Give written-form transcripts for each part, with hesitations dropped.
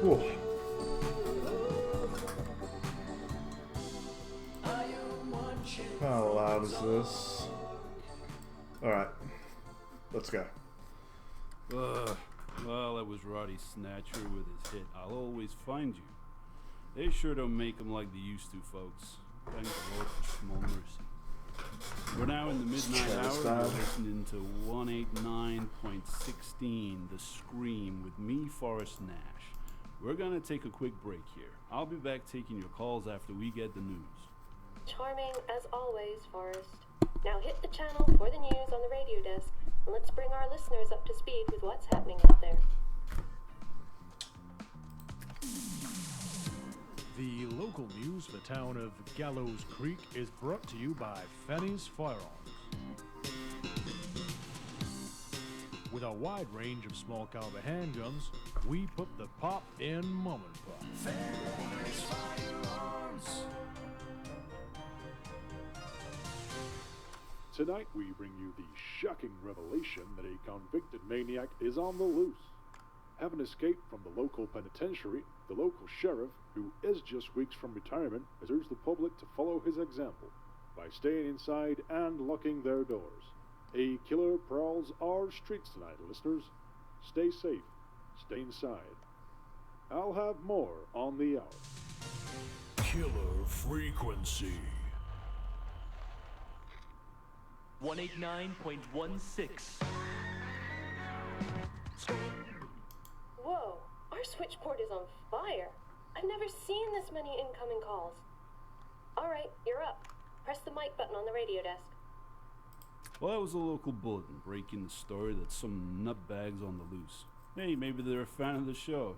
Ooh. How loud is this? Alright. Let's go. Well, that was Roddy Snatcher with his hit I'll Always Find You. They sure don't make them like they used to, folks. Thank the Lord for small mercy. We're now in the midnight hour. We're listening to 189.16, The Scream, with me, Forrest Nash. We're gonna take a quick break here. I'll be back taking your calls after we get the news. Charming as always, Forrest. Now hit the channel for the news on the radio desk, and let's bring our listeners up to speed with what's happening out there. The local news for the town of Gallows Creek is brought to you by Fanny's Firearms. With a wide range of small caliber handguns, we put the pop in mom and pop. Fanny's Firearms. Tonight we bring you the shocking revelation that a convicted maniac is on the loose. Having escaped from the local penitentiary, the local sheriff, who is just weeks from retirement, has urged the public to follow his example by staying inside and locking their doors. A killer prowls our streets tonight, listeners. Stay safe. Stay inside. I'll have more on the hour. Killer Frequency. 189.16. Whoa, our switchboard is on fire. I've never seen this many incoming calls. All right, you're up. Press the mic button on the radio desk. Well, that was a local bulletin breaking the story that some nutbags on the loose. Hey, maybe they're a fan of the show.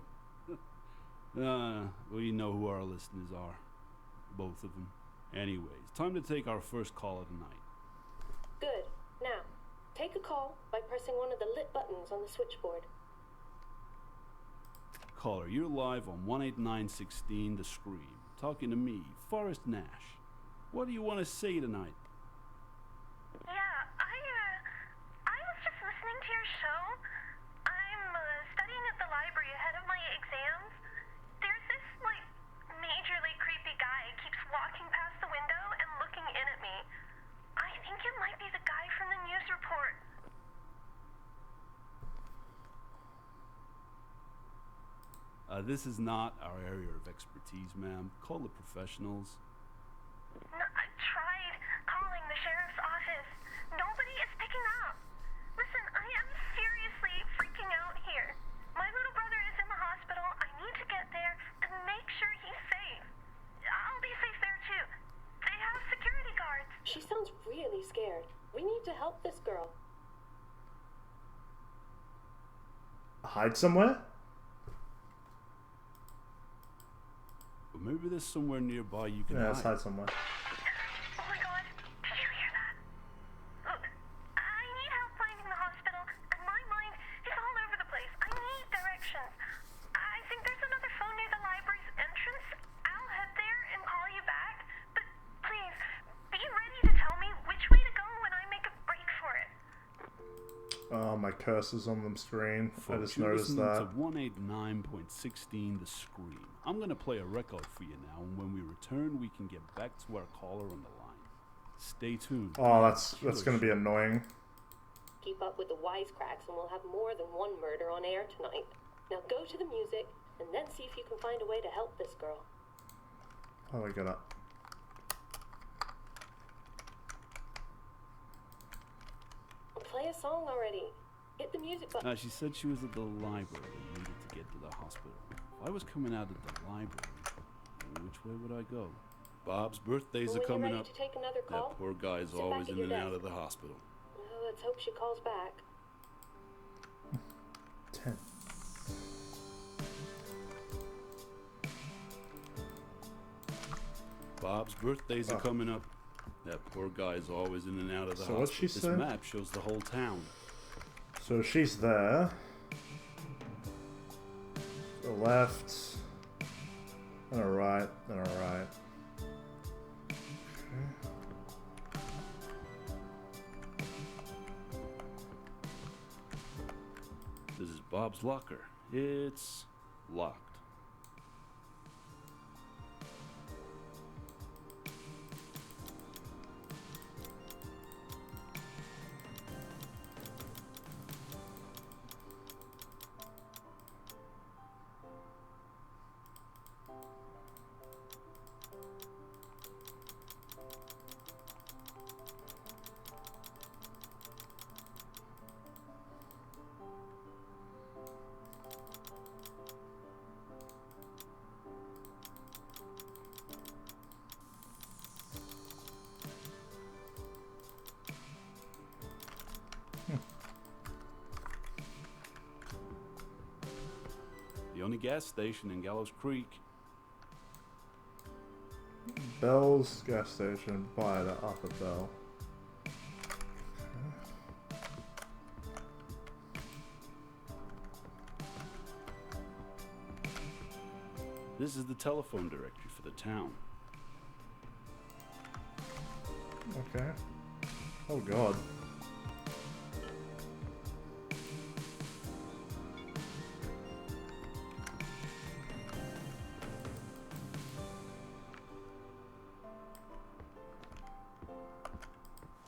We know who our listeners are. Both of them. Anyways, time to take our first caller tonight. Good. Now, take a call by pressing one of the lit buttons on the switchboard. Caller, you're live on 18916 The Scream. Talking to me, Forrest Nash. What do you want to say tonight? Yeah, I was just listening to your show. I'm studying at the library ahead of my exams. There's this, majorly creepy guy keeps walking past the window and looking in at me. I think it might be the guy from the news report. This is not our area of expertise, ma'am. Call the professionals. No, I tried calling the sheriff's office. Nobody is picking up. Listen, I am seriously freaking out here. My little brother is in the hospital. I need to get there and make sure he's safe. I'll be safe there too. They have security guards. She sounds really scared. We need to help this girl. Hide somewhere? Or maybe there's somewhere nearby you can Yeah, let's hide. hide somewhere. Oh my god, did you hear that? Look, I need help finding the hospital, and my mind is all over the place. I need directions. I think there's another phone near the library's entrance. I'll head there and call you back. But please, be ready to tell me which way to go when I make a break for it. Oh, my cursor's on the screen. I Folks, just you're noticed listening that. to 189.16 The Scream. I'm going to play a record for you now, and when we return, we can get back to our caller on the line. Stay tuned. Oh, that's going to be annoying. Keep up with the wisecracks and we'll have more than one murder on air tonight. Now go to the music and then see if you can find a way to help this girl. How do I get up? Play a song already. Hit the music button. She said she was at the library and needed to get to the hospital. If I was coming out of the library, which way would I go? Bob's birthdays When are you're coming ready up. to take another call, That poor guy's sit back always at in your and out desk. of the hospital. Well, let's hope she calls back. 10. Bob's birthdays are Oh. coming up. That poor guy's always in and out of the So hospital. what's she This say? map shows the whole town. So she's there. To the left. And a right. And a right. This is Bob's locker. It's locked. The only gas station in Gallows Creek. Bell's gas station by the Upper Bell. This is the telephone directory for the town. Okay. Oh god.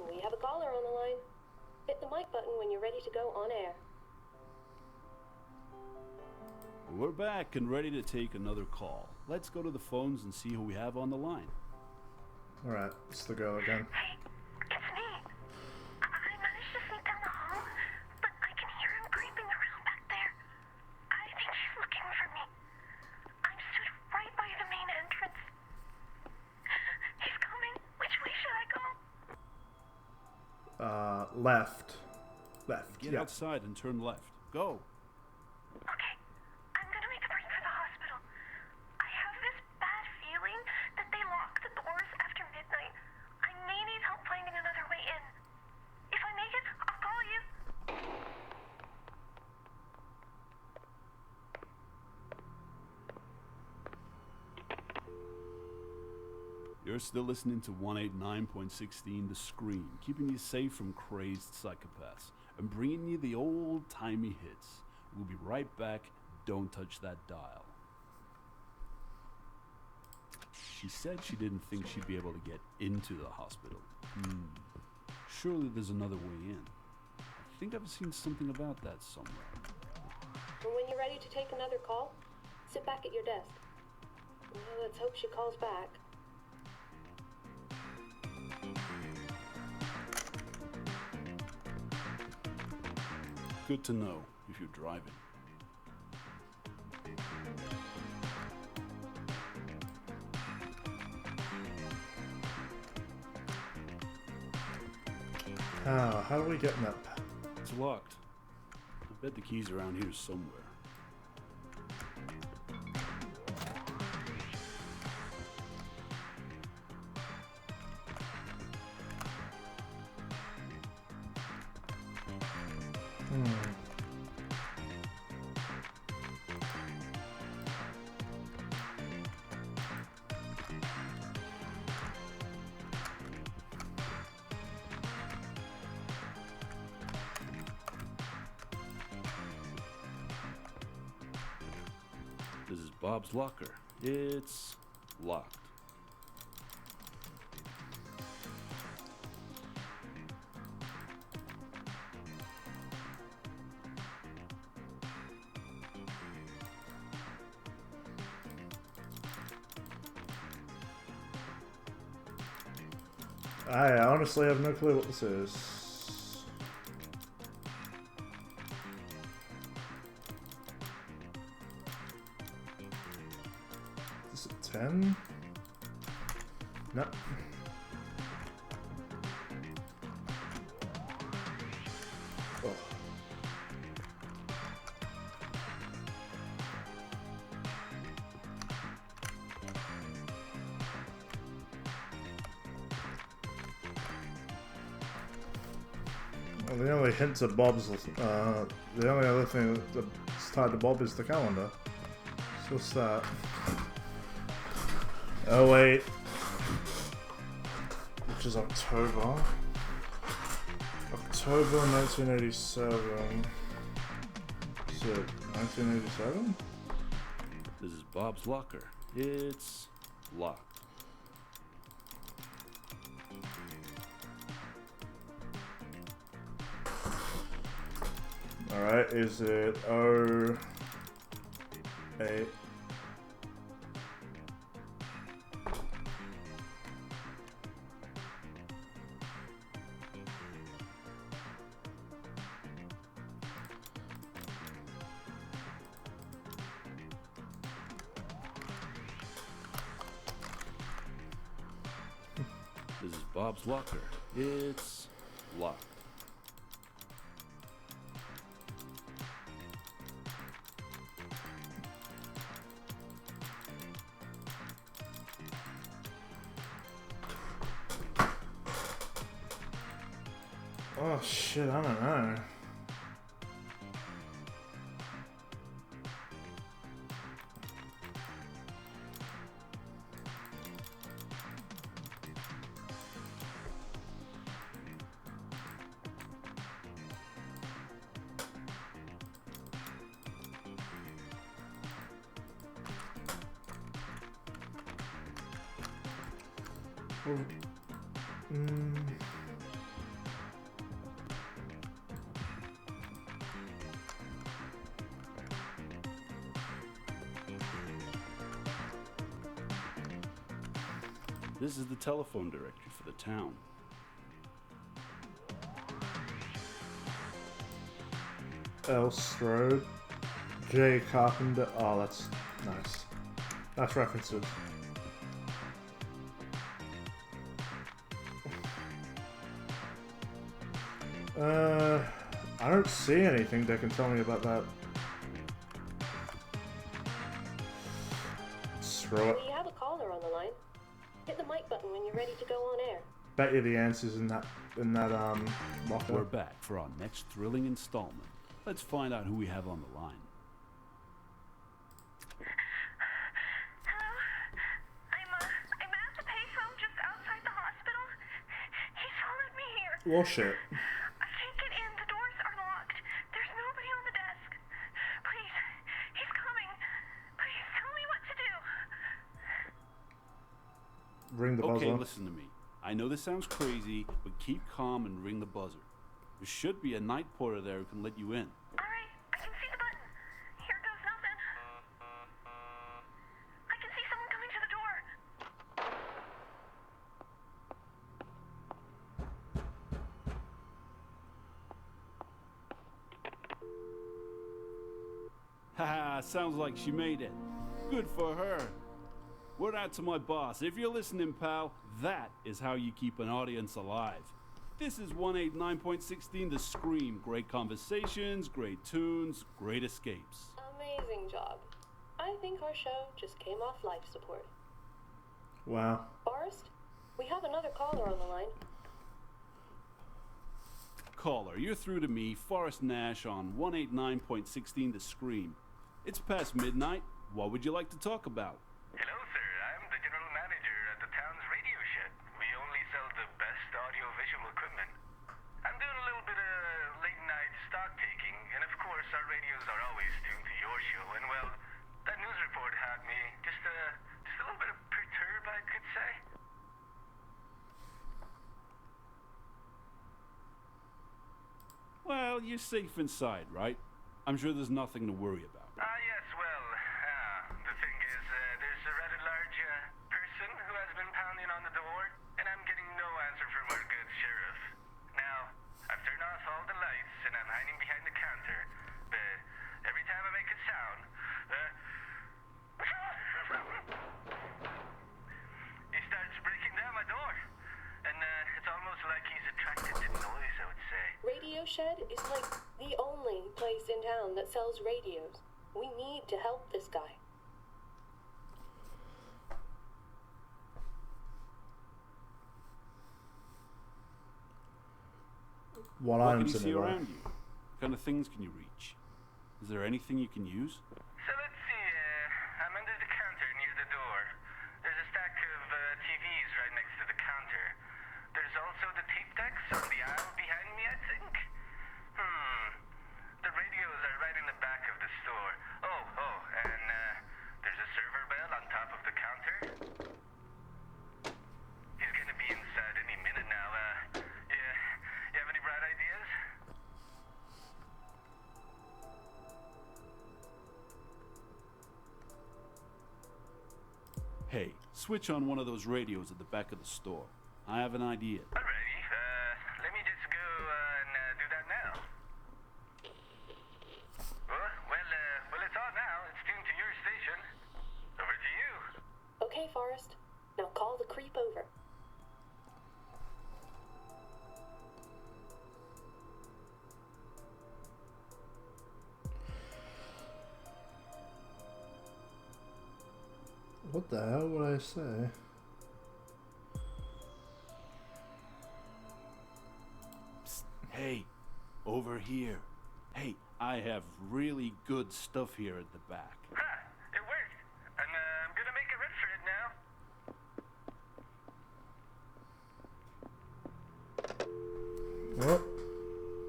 We have a caller on the line. Hit the mic button when you're ready to go on air. We're back and ready to take another call. Let's go to the phones and see who we have on the line. Alright, it's the girl again. Hey, it's me. I managed to sneak down the hall, but I can hear him creeping around back there. I think he's looking for me. I'm stood right by the main entrance. He's coming. Which way should I go? Left. Left, Get yeah. outside and turn left. Go. Okay, I'm gonna make a break for the hospital. I have this bad feeling that they lock the doors after midnight. I may need help finding another way in. If I make it, I'll call you. You're still listening to 189.16 The Scream, keeping you safe from crazed psychopaths and bringing you the old-timey hits. We'll be right back. Don't touch that dial. She said she didn't think she'd be able to get into the hospital. Surely there's another way in. I think I've seen something about that somewhere. And when you're ready to take another call, sit back at your desk. Well, let's hope she calls back. Good to know if you're driving. How do we get in that? It's locked. I bet the key's around here somewhere. This is Bob's locker. It's locked. I honestly have no clue what this is. Is it 10? No. Oh. Well, the only hints at Bob's, the only other thing that's tied to Bob is the calendar. So what's that? Oh wait. Which is October. October 1987. Is it 1987? This is Bob's locker. It's locked. Alright, is it 08? This is Bob's locker. It's locked. Oh shit, I don't know. This is the telephone directory for the town. Else Road, J. Carpenter. Oh, that's nice. Nice references. I don't see anything that can tell me about that. Screw it. We have a caller on the line. Hit the mic button when you're ready to go on air. Bet you the answer's in that locker. We're back for our next thrilling installment. Let's find out who we have on the line. Hello? I'm at the payphone just outside the hospital. He's followed me here. Well, shit. I can't get in. The doors are locked. There's nobody on the desk. Please, he's coming. Please tell me what to do. Ring the buzzer. Okay, listen to me. I know this sounds crazy, but keep calm and ring the buzzer. There should be a night porter there who can let you in. All right, I can see the button. Here goes nothing. I can see someone coming to the door. Haha, sounds like she made it. Good for her. Word out to my boss. If you're listening, pal, that is how you keep an audience alive. This is 189.16 The Scream. Great conversations, great tunes, great escapes. Amazing job. I think our show just came off life support. Wow. Forrest, we have another caller on the line. Caller, you're through to me, Forrest Nash, on 189.16 The Scream. It's past midnight. What would you like to talk about? Hello, sir. I'm the general manager at the town's radio shed. We only sell the best audio-visual equipment. I'm doing a little bit of late-night stock taking, and of course, our radios are always tuned to your show. And well, that news report had me just a little bit perturbed, I could say. Well, you're safe inside, right? I'm sure there's nothing to worry about. Yes, well, the thing is, there's a rather large person who has been pounding on the door, and I'm getting no answer from our good sheriff. Now, I've turned off all the lights, and I'm hiding behind the counter, but every time I make a sound, he starts breaking down my door, and it's almost like he's attracted to noise, I would say. Radio Shed is like the only place in town that sells radios. We need to help this guy. What What can items you in see the around you? What kind of things can you reach? Is there anything you can use? So let's see, I'm under the counter near the door. There's a stack of TVs right next to the counter. There's also the tape decks on the aisle behind me, I think. The radios are right in the back of the store. And there's a server bell on top of the counter. He's gonna be inside any minute now. You have any bright ideas? Hey, switch on one of those radios at the back of the store. I have an idea. Alrighty, let me just go and do that now. Well, it's on now. It's tuned to your station. Over to you. Okay, Forrest. Now call the creep over. What the hell would I say? here. Hey, I have really good stuff here at the back. Ha! It worked. And I'm gonna make a run for it now. Well,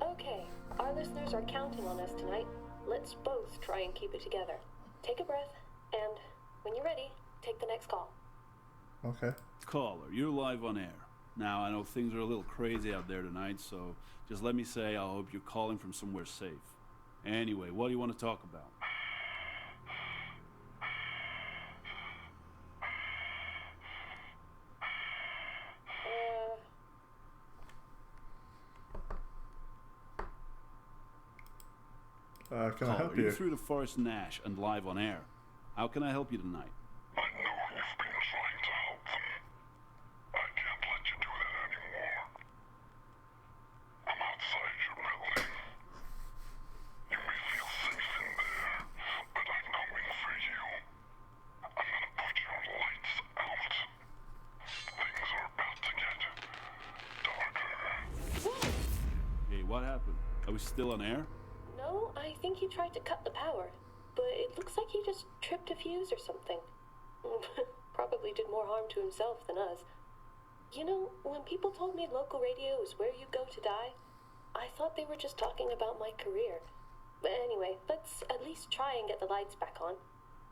Okay, our listeners are counting on us tonight. Let's both try and keep it together. Take a breath, and when you're ready, take the next call. okay. Caller, you're live on air. Now, I know things are a little crazy out there tonight, so just let me say I hope you're calling from somewhere safe. Anyway, what do you want to talk about? Can I help Caller, you're you? through to Forrest Nash and live on air. How can I help you tonight? I know you've been trying to help them. I can't let you do that anymore. I'm outside your building. You may feel safe in there, but I'm coming for you. I'm gonna put your lights out. Things are about to get darker. Hey, what happened? Are we still on air? No, I think he tried to cut the power, but it looks like he just tripped a fuse or something. Probably did more harm to himself than us. You know, when people told me local radio is where you go to die, I thought they were just talking about my career. But anyway, let's at least try and get the lights back on.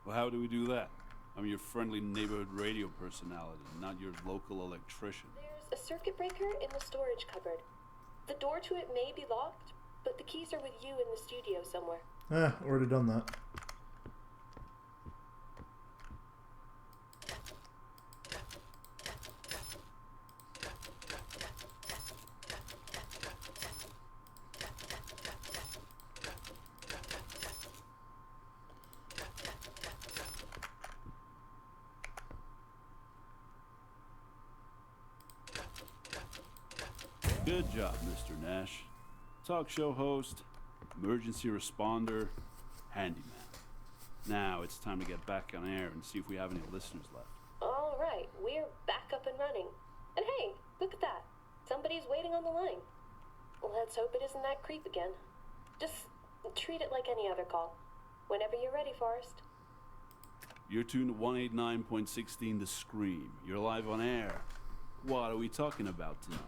Well, how do we do that? I'm your friendly neighborhood radio personality, not your local electrician. There's a circuit breaker in the storage cupboard. The door to it may be locked, but the keys are with you in the studio somewhere. Already done that. Good job, Mr. Nash. Talk show host, emergency responder, handyman. Now it's time to get back on air and see if we have any listeners left. All right, we're back up and running. And hey, look at that. Somebody's waiting on the line. Let's hope it isn't that creep again. Just treat it like any other call. Whenever you're ready, Forrest. You're tuned to 189.16 The Scream. You're live on air. What are we talking about tonight?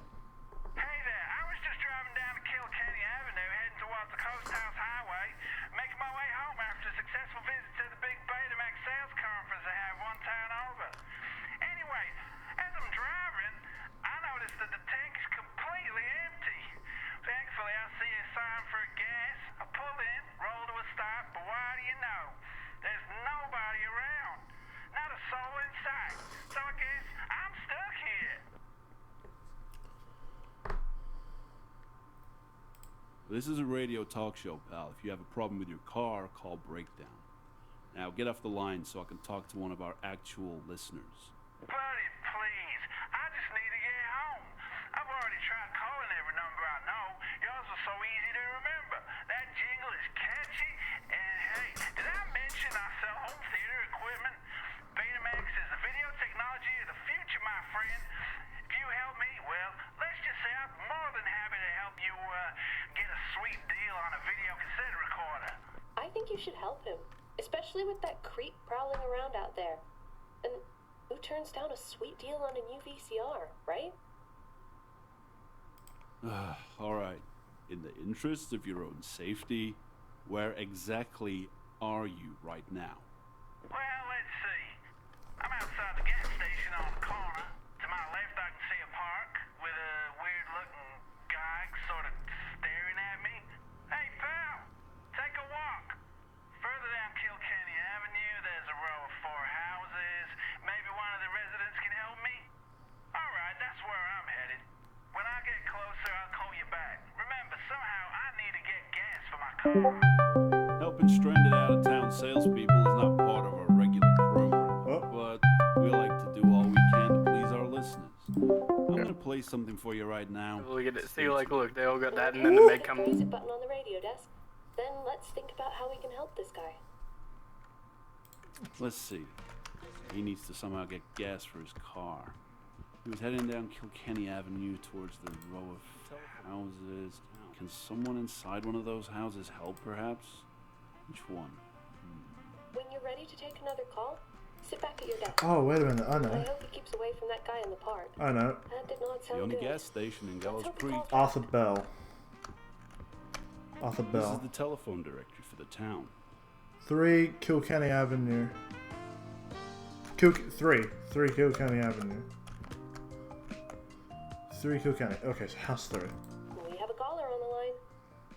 Hey there, I was just driving down to Kilkenny Avenue, heading towards the Coast House Highway, making my way home after a successful visit to the big Betamax sales conference they have one town over. Anyway, as I'm driving, I noticed that the tank is completely empty. Thankfully, I see a sign for gas. I pull in, roll to a stop, but why do you know? There's nobody around. Not a soul in sight. So I guess I'm stuck here. This is a radio talk show, pal. If you have a problem with your car, call Breakdown. Now get off the line so I can talk to one of our actual listeners. Buddy, please. I just need to get home. I've already tried calling every number I know. Yours was so easy to remember. That jingle is catchy. And hey, did I mention I sell home theater equipment? Betamax is the video technology of the future, my friend. If you help me, well, let's just say I'm more than happy to help you get a sweet deal on a video cassette recorder. I think you should help him, especially with that creep prowling around out there. And who turns down a sweet deal on a new VCR, right? All right. In the interest of your own safety, where exactly are you right now? Well, let's see. I'm outside the gas station on the corner. To my left, I can see a park with a weird-looking guy sort of staring at me. Hey, pal, take a walk. Further down Kilkenny Avenue, there's a row of 4 houses. Maybe one of the residents can help me? All right, that's where I'm headed. When I get closer, I'll call you back. Remember, somehow I need to get gas for my car. Helping stranded out-of-town salespeople is not part of our regular program, but we like to do all we can to please our listeners. I'm gonna play something for you right now. Look at it. See, like, look, they all got that, and Press then they the come. music button on the radio desk. Then let's think about how we can help this guy. Let's see. He needs to somehow get gas for his car. He was heading down Kilkenny Avenue towards the row of houses. Can someone inside one of those houses help, perhaps? Which one? When you're ready to take another call, sit back at your desk. Oh, wait a minute. I I know. hope he keeps away from that guy in the park. I know. That did not The sound only good. gas station in Gallows hope the Creek. call- Arthur Bell. Arthur This is Bell. the telephone directory for the town. 3 Kilkenny Avenue. 3 Kilkenny Avenue. 3 Kilkenny. Okay, so house 3. We have a caller on the line.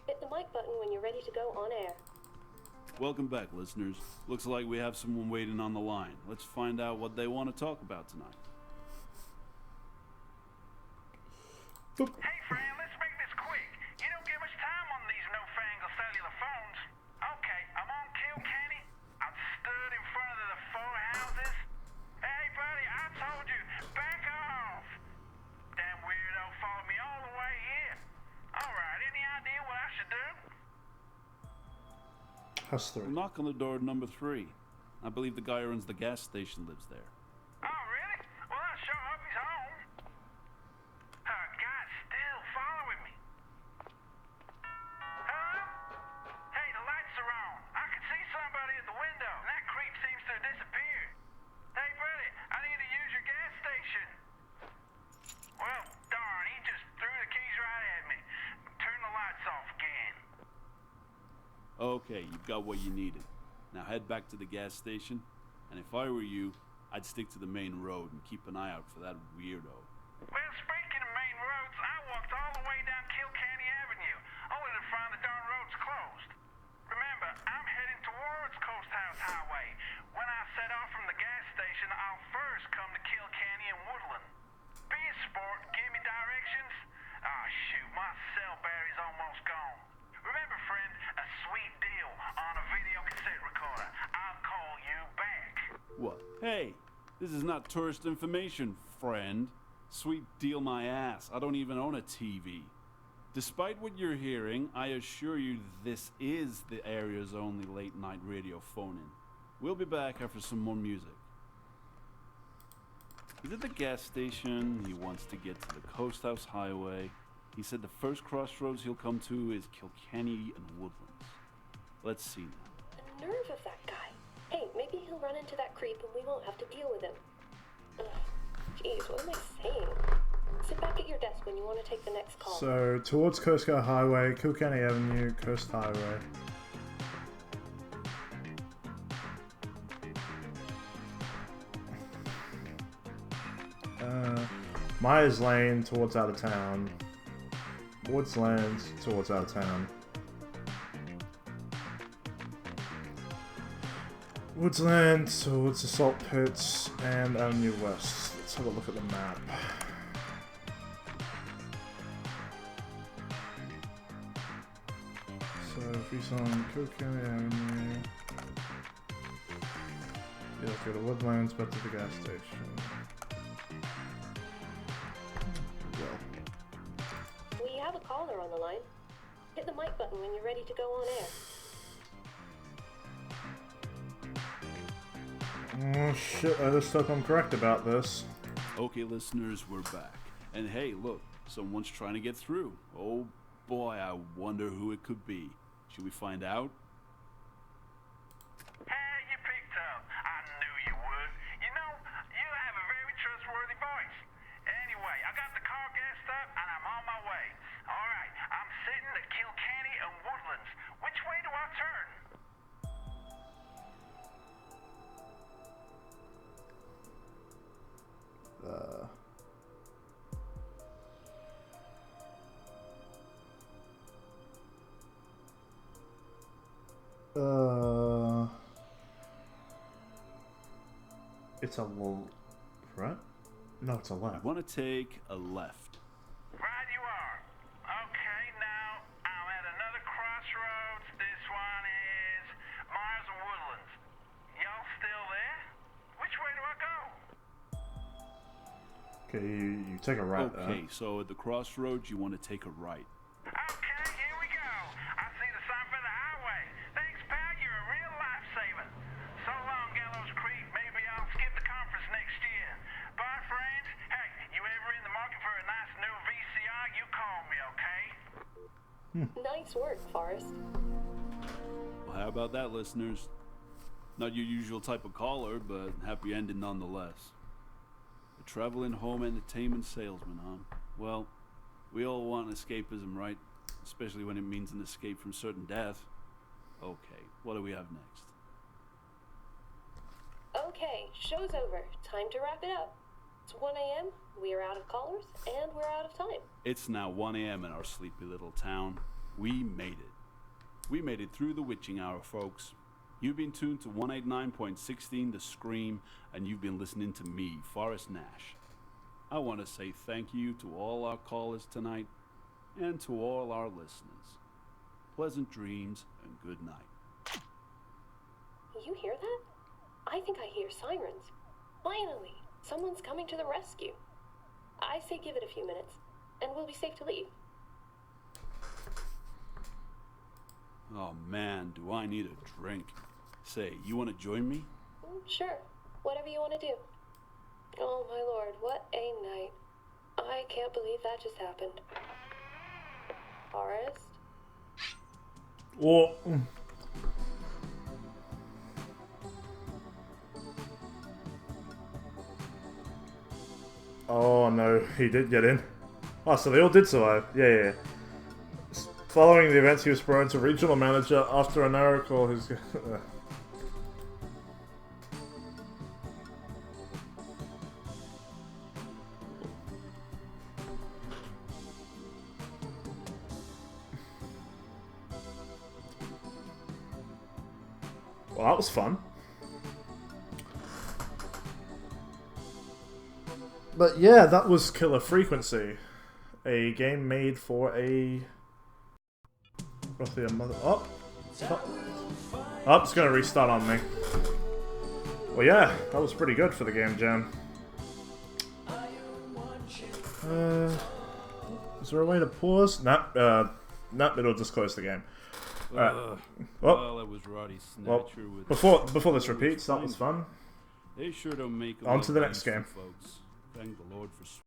Hit the mic button when you're ready to go on air. Welcome back, listeners. Looks like we have someone waiting on the line. Let's find out what they want to talk about tonight. Hey, friend, let's make this quick. You don't get much time on these newfangled cellular phones. Okay, I'm on Kilkenny. I'm stood in front of the 4 houses. Hey, buddy, I told you, back off. Damn weirdo followed me all the way here. Alright, any idea what I should do? House 3. Knock on the door at number 3. I believe the guy who runs the gas station lives there. Oh, really? Well, I sure hope he's home. Guy's still following me. Hello? Hey, the lights are on. I can see somebody at the window, and that creep seems to have disappeared. Hey, buddy, I need to use your gas station. Well, darn, he just threw the keys right at me. Turn the lights off again. Okay, you've got what you needed. Now head back to the gas station, and if I were you, I'd stick to the main road and keep an eye out for that weirdo. Well, speaking of main roads, I walked all the way down Kilkenny Avenue, only to find the darn road's closed. Remember, I'm heading towards Coast House Highway. When I set off from the gas station, I'll first come to Kilkenny and Woodland. Be a sport and give me directions. Ah, shoot, my cell battery's almost gone. Remember, friend, a sweet deal on a video cassette recorder. I'll call you back. What? Hey, this is not tourist information, friend. Sweet deal my ass. I don't even own a TV. Despite what you're hearing, I assure you this is the area's only late-night radio phone-in. We'll be back after some more music. He's at the gas station. He wants to get to the Coast House Highway. He said the first crossroads he'll come to is Kilkenny and Woodlands. Let's see now. The nerve of that guy. Hey, maybe he'll run into that creep and we won't have to deal with him. Ugh, jeez, what am I saying? Sit back at your desk when you want to take the next call. So, towards Coast Guard Highway, Kilkenny Avenue, Coast Highway. Myers Lane towards out of town. Woods Land towards out of town. Woodsland towards the Salt Pits and Avenue West. Let's have a look at the map. So if he's on Kilkenny Avenue, yeah, let's go to Woodlands, but to the gas station. Well, We have a caller on the line. Hit the mic button when you're ready to go on air. oh shit, I just hope I'm correct about this. Okay, listeners, we're back. And hey, look, someone's trying to get through. Oh boy, I wonder who it could be. Should we find out? Hey, you picked up. I knew you would. You know, you have a very trustworthy voice. Anyway, I got the car gassed up and I'm on my way. All right, I'm sitting at Kilkenny and Woodlands. Which way do I turn? It's a right? No, it's a You left. want to take a left. Right you are. Okay, now I'm at another crossroads. This one is Mars and Woodlands. Y'all still there? Which way do I go? Okay, you take a right there. Okay, so at the crossroads, you want to take a right. Okay, here we go. I see the sign for the highway. Thanks, pal. You're a real lifesaver. So long, Gallows Creek. Maybe I'll skip the conference next year. Bye, friends. Hey, you ever in the market for a nice new VCR? You call me, okay? Nice work, Forrest. Well, how about that, listeners? Not your usual type of caller, but happy ending nonetheless. A traveling home entertainment salesman, huh? Well, we all want escapism, right? Especially when it means an escape from certain death. Okay, what do we have next? Okay, show's over. Time to wrap it up. It's 1 a.m., we are out of callers, and we're out of time. It's now 1 a.m. in our sleepy little town. We made it. We made it through the witching hour, folks. You've been tuned to 189.16 The Scream, and you've been listening to me, Forrest Nash. I want to say thank you to all our callers tonight, and to all our listeners. Pleasant dreams and good night. You hear that? I think I hear sirens. Finally, someone's coming to the rescue. I say give it a few minutes, and we'll be safe to leave. Oh man, do I need a drink. Say, you want to join me? Sure, whatever you want to do. Oh my lord, what a night. I can't believe that just happened. Forrest? Oh. Oh no, he did get in. Oh, so they all did survive. Yeah. Following the events, he was promoted to regional manager after a narrow call. His well, that was fun. But yeah, that was Killer Frequency, a game made for a roughly a month. Oh, it's gonna restart on me. Well, yeah, that was pretty good for the game jam. Is there a way to pause? Nah, it'll just close the game. Alright. Well, that was Roddy Snatcher with before this repeats, that was fun. They sure don't make On to the next game. folks. Thank the Lord for